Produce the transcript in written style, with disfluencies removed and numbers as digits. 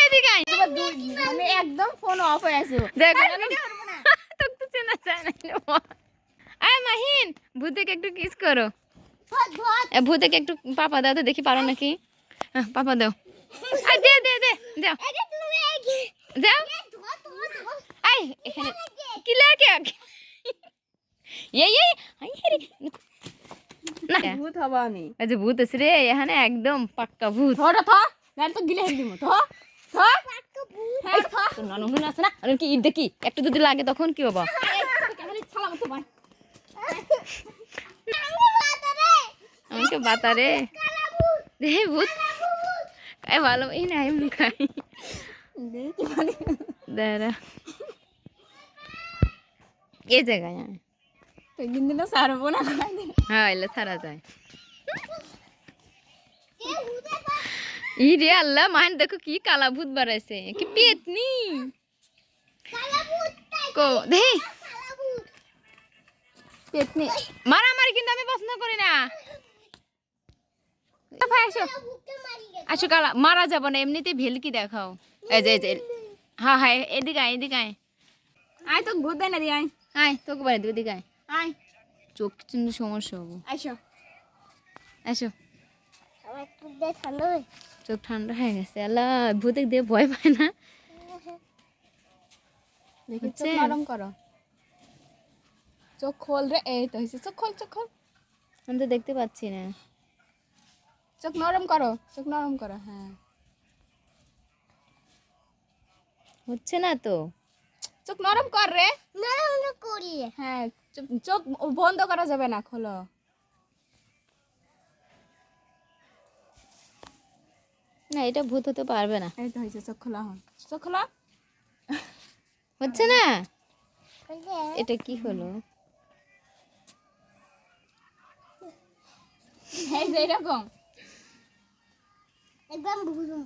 এদিকে আয় মানে একদম ফোন অফ হয়ে আছে দেখ তোকে তো চেনা যায় না আয় মাহিন ভূতেকে একটু কিস করো ভূতেকে একটু পাপা দাও তো দেখি পারো নাকি পাপা দাও আয় দে দে দে যাও যাও আয় এখানে কি লাগে এই আই হেরে না ভূত হবা আমি আজ ভূত আছে রে এখানে একদম পাক্কা ভূত ধরো থ না তো গিলে দিমু থ থ হ্যাঁ থ তোর ননহুন আছে না আর কি ঈদ দেখি একটু যদি লাগে তখন কি হবে খালি ছালাম তো ভাই আমাকে বাতারে রে ভূত খাই ভালো এই না আমি খাই দেখি মানে দাঁড়া এই জায়গায় আমি তো কিন্তু না সারবো না হ্যাঁ এলে ছাড়া যায় ই রে আল্লাহ মান দেখো কি কালা ভূত বাড়াইছে কি পেতনি কো দে পেতনি মারামারি কিন্তু আমি পছন্দ করি না ভাই আসো আসো কালা মারা যাব না এমনিতে ভেলকি দেখাও এই যে হ্যাঁ হ্যাঁ এদিকে আয় এদিকে আয় আয় তো ভূত দেয় না দি আয় আয় তোকে বাড়ি দেবে এদিকে আয় আয় চোখ কিন্তু সমস্যা হবো আইসো আসো আমার একটু দে ঠান্ডা হয়ে চোখ ঠান্ডা হয়ে গেছে আল্লাহ ভূতে দিয়ে ভয় পায় না দেখি চোখ নরম করো চোখ খোল রে এই তো হইছে চোখ খোল আমি তো দেখতে পাচ্ছি না চোখ নরম করো হ্যাঁ হচ্ছে না তো চোখ নরম কর রে নরম করি হ্যাঁ চোখ বন্ধ করা যাবে না খোলো না এটা ভূত হতে পারবে না এই তো হইছে চোখ খোলা চোখ খোলা হচ্ছে না এটা কি হলো এই যে এরকম একদম ভুলুম